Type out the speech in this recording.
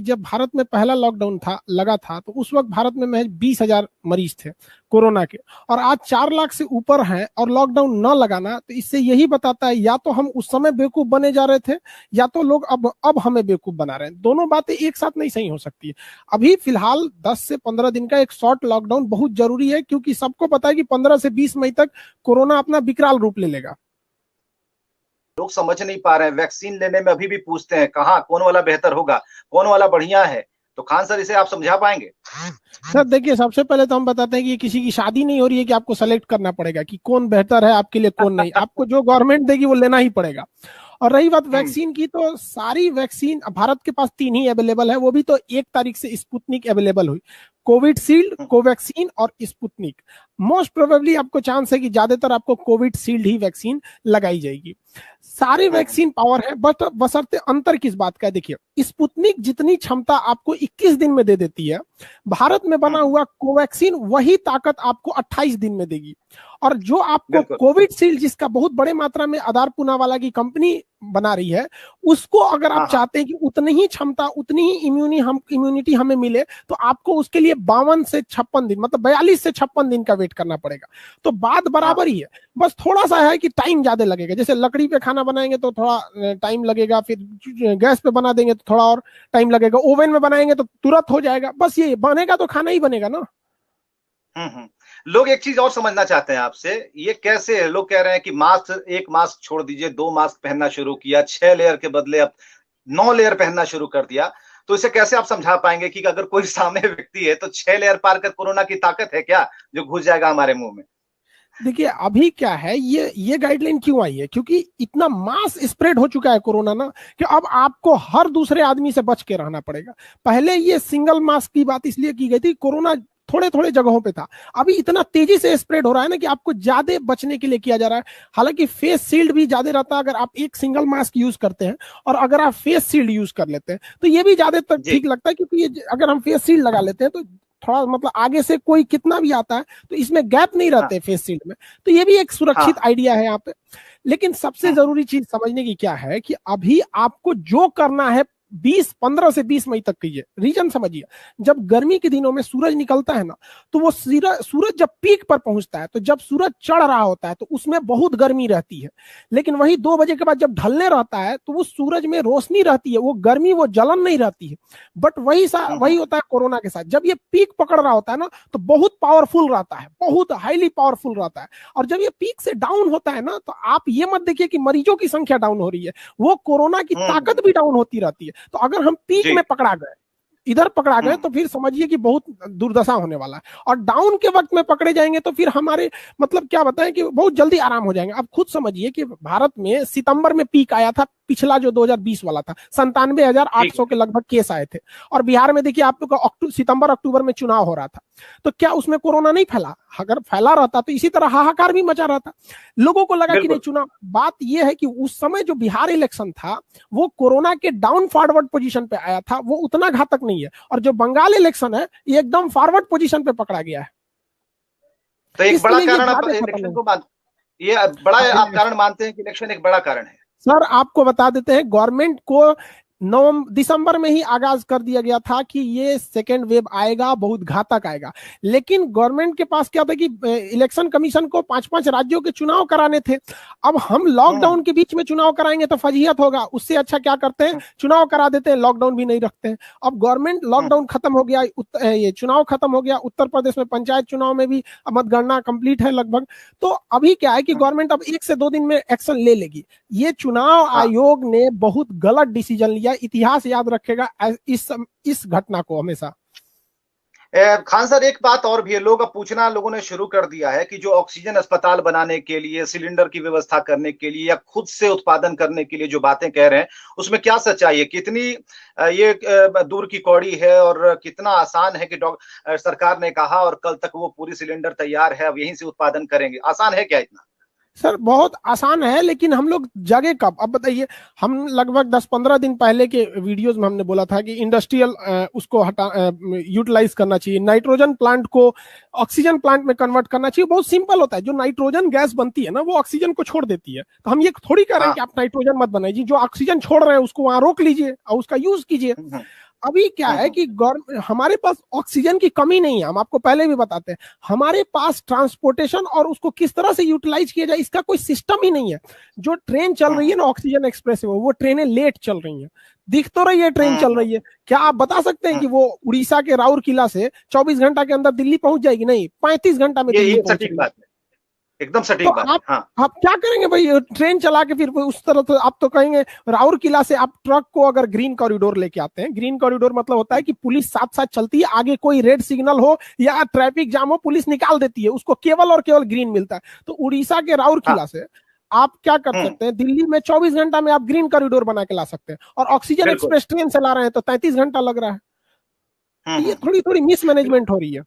जब भारत में पहला लॉकडाउन था लगा था तो उस वक्त भारत में महज 20,000 मरीज थे कोरोना के, और आज 4 लाख से ऊपर हैं और लॉकडाउन न लगाना, तो इससे यही बताता है या तो हम उस समय बेवकूफ बने जा रहे थे या तो लोग अब हमें बेवकूफ बना रहे हैं। दोनों बातें एक साथ नहीं सही हो सकती है। अभी फिलहाल 10 से 15 दिन का एक शॉर्ट लॉकडाउन बहुत जरूरी है, क्योंकि सबको पता है कि 15 से 20 मई तक कोरोना अपना विकराल रूप ले लेगा। लोग समझ नहीं पा रहे हैं, वैक्सीन लेने में अभी भी पूछते हैं कहाँ कौन वाला बेहतर होगा, कौन वाला बढ़िया है। तो खान सर, इसे आप समझा पाएंगे? सर देखिए, सबसे पहले तो हम बताते हैं कि ये किसी की शादी नहीं हो रही है कि आपको सेलेक्ट करना पड़ेगा कि कौन बेहतर है आपके लिए कौन नहीं। आपको जो गवर्नमेंट देगी वो लेना ही पड़ेगा। और रही बात वैक्सीन की, तो सारी वैक्सीन भारत के पास 3 ही अवेलेबल है, वो भी तो 1 तारीख से स्पुतनिक अवेलेबल हुई। कोविडशील्ड, कोवैक्सीन और स्पुतनिक। मोस्ट प्रोबेबली आपको चांस है कि ज्यादातर आपको कोविडशील्ड ही वैक्सीन लगाई जाएगी। सारे वैक्सीन पावर है, बट बशर्ते अंतर किस बात का है। देखिए, स्पुतनिक जितनी क्षमता आपको 21 दिन में दे देती है, भारत में बना हुआ कोवैक्सीन वही ताकत आपको 28 दिन में देगी। और जो आपको कोविडशील्ड, जिसका बहुत बड़े मात्रा में आधार पूनावाला की कंपनी बना रही है, उसको अगर आप चाहते हैं कि उतनी ही क्षमता, उतनी ही इम्यूनिटी हमें मिले, तो आपको उसके लिए 52 से 56 दिन, मतलब 42 से 56 दिन का वेट करना पड़ेगा। तो बात बराबर ही है, बस थोड़ा सा है कि टाइम ज्यादा लगेगा। जैसे लकड़ी पे खाना बनाएंगे तो थोड़ा टाइम लगेगा, फिर गैस पे बना देंगे तो थोड़ा और टाइम लगेगा, ओवन में बनाएंगे तो तुरंत हो जाएगा। बस ये बनेगा तो खाना ही बनेगा ना। लोग एक चीज और समझना चाहते हैं आपसे, ये कैसे है? लोग कह रहे हैं कि मास्क, 1 मास्क छोड़ दीजिए, 2 मास्क पहनना शुरू किया, 6 लेयर के बदले अब 9 लेयर पहनना शुरू कर दिया। तो इसे कैसे आप समझा पाएंगे कि अगर कोई सामने व्यक्ति है तो 6 लेयर पार कर कोरोना की ताकत है क्या जो घुस जाएगा हमारे मुंह में? देखिए, अभी क्या है, ये गाइडलाइन क्यों आई है? क्योंकि इतना मास स्प्रेड हो चुका है कोरोना ना, कि अब आपको हर दूसरे आदमी से बच के रहना पड़ेगा। पहले ये सिंगल मास्क की बात इसलिए की गई थी, कोरोना थोड़े थोड़े जगहों पे था। अभी इतना तेजी से स्प्रेड हो रहा है ना कि आपको ज्यादा बचने के लिए किया जा रहा है। हालांकि फेस शील्ड भी ज्यादा रहता है अगर आप एक सिंगल मास्क यूज करते हैं, और अगर आप फेस शील्ड यूज कर लेते हैं तो ये भी ज्यादा तक ठीक लगता है। क्योंकि ये अगर हम फेस शील्ड लगा लेते हैं तो थोड़ा, मतलब आगे से कोई कितना भी आता है तो इसमें गैप नहीं रहते फेस शील्ड में, तो ये भी एक सुरक्षित आइडिया है यहाँ पे। लेकिन सबसे जरूरी चीज समझने की क्या है कि अभी आपको जो करना है 15 से 20 मई तक कीजिए। रीजन समझिए, जब गर्मी के दिनों में सूरज निकलता है ना, तो वो सूरज जब पीक पर पहुंचता है, तो जब सूरज चढ़ रहा होता है तो उसमें बहुत गर्मी रहती है। लेकिन वही 2 बजे के बाद जब ढलने रहता है तो वो सूरज में रोशनी रहती है, वो गर्मी, वो जलन नहीं रहती है। बट वही होता है कोरोना के साथ। जब ये पीक पकड़ रहा होता है ना, तो बहुत पावरफुल रहता है, बहुत हाईली पावरफुल रहता है। और जब ये पीक से डाउन होता है ना, तो आप ये मत देखिए कि मरीजों की संख्या डाउन हो रही है, वो कोरोना की ताकत भी डाउन होती रहती है। तो अगर हम पीक में पकड़ा गए, इधर पकड़ा गए, तो फिर समझिए कि बहुत दुर्दशा होने वाला है। और डाउन के वक्त में पकड़े जाएंगे तो फिर हमारे, मतलब क्या बताएं कि बहुत जल्दी आराम हो जाएंगे। आप खुद समझिए कि भारत में सितंबर में पीक आया था, पिछला जो 2020 वाला था, 97,800 के लगभग केस आए थे। और बिहार में देखिए आप लोग सितंबर अक्टूबर में चुनाव हो रहा था, तो क्या उसमें कोरोना नहीं फैला? अगर फैला रहता तो इसी तरह हाहाकार भी मचा रहता, लोगों को लगा कि नहीं चुनाव। बात यह है कि उस समय जो बिहार इलेक्शन था वो कोरोना के डाउन फॉरवर्ड पोजीशन पे आया था, वो उतना घातक नहीं है। और जो बंगाल इलेक्शन है ये एकदम फॉरवर्ड पोजीशन पे पकड़ा गया है। तो एक बड़ा कारण आप इलेक्शन को ये बड़ा आप कारण मानते हैं कि इलेक्शन एक बड़ा कारण है? सर आपको बता देते हैं, गवर्नमेंट को दिसंबर में ही आगाज कर दिया गया था कि ये सेकेंड वेव आएगा, बहुत घातक आएगा। लेकिन गवर्नमेंट के पास क्या था कि इलेक्शन कमीशन को 5-5 राज्यों के चुनाव कराने थे। अब हम लॉकडाउन के बीच में चुनाव कराएंगे तो फजीहत होगा, उससे अच्छा क्या करते हैं, चुनाव करा देते हैं, लॉकडाउन भी नहीं रखते हैं। अब गवर्नमेंट, लॉकडाउन खत्म हो गया, ये चुनाव खत्म हो गया, उत्तर प्रदेश में पंचायत चुनाव में भी मतगणना कंप्लीट है लगभग। तो अभी क्या है कि गवर्नमेंट अब 1 से 2 दिन में एक्शन ले लेगी। ये चुनाव आयोग ने बहुत गलत डिसीजन लिया, इतिहास याद रखेगा इस घटना को हमेशा। खान सर, एक बात और भी है, लोगों ने शुरू कर दिया है कि जो ऑक्सीजन अस्पताल बनाने के लिए, सिलेंडर की व्यवस्था करने के लिए या खुद से उत्पादन करने के लिए जो बातें कह रहे हैं, उसमें क्या सच्चाई है? कितनी ये दूर की कौड़ी है और कितना आसान है कि सरकार ने कहा और कल तक वो पूरी सिलेंडर तैयार है, अब यहीं से उत्पादन करेंगे? आसान है क्या इतना? सर बहुत आसान है, लेकिन हम लोग जगह कब? अब बताइए, हम लगभग 10-15 दिन पहले के वीडियोस में हमने बोला था कि इंडस्ट्रियल उसको यूटिलाइज करना चाहिए, नाइट्रोजन प्लांट को ऑक्सीजन प्लांट में कन्वर्ट करना चाहिए। बहुत सिंपल होता है, जो नाइट्रोजन गैस बनती है ना वो ऑक्सीजन को छोड़ देती है। तो हम ये थोड़ी कह रहे हैं कि आप नाइट्रोजन मत बनाइए, जो ऑक्सीजन छोड़ रहे हैं उसको वहां रोक लीजिए और उसका यूज कीजिए। अभी क्या है कि गवर्नमेंट, हमारे पास ऑक्सीजन की कमी नहीं है, हम आपको पहले भी बताते हैं। हमारे पास ट्रांसपोर्टेशन और उसको किस तरह से यूटिलाइज किया जाए इसका कोई सिस्टम ही नहीं है। जो ट्रेन चल रही है ना ऑक्सीजन एक्सप्रेस में, वो ट्रेनें लेट चल रही हैं। दिख तो रही है ट्रेन चल रही है, क्या आप बता सकते हैं कि वो उड़ीसा के राउरकेला से 24 घंटा के अंदर दिल्ली पहुंच जाएगी? नहीं, 35 घंटा में दिल्ली ये पहुंच सटीक जाएगी। बात है, एकदम तो सटीक बात है। हाँ आप क्या करेंगे भाई, ट्रेन चला के फिर उस तरह तो आप तो कहेंगे। राउरकेला से आप ट्रक को अगर ग्रीन कॉरिडोर लेके आते हैं, ग्रीन कॉरिडोर मतलब होता है कि पुलिस साथ साथ चलती है, आगे कोई रेड सिग्नल हो या ट्रैफिक जाम हो, पुलिस निकाल देती है, उसको केवल और केवल ग्रीन मिलता है। तो उड़ीसा के हाँ। राउरकेला से आप क्या कर सकते हैं, दिल्ली में 24 घंटा में आप ग्रीन कॉरिडोर बना के ला सकते हैं, और ऑक्सीजन बिल्कुल। एक्सप्रेस ट्रेन से ला रहे हैं तो 33 घंटा लग रहा है। तो ये हम्म। थोड़ी थोड़ी मिसमैनेजमेंट हो रही है।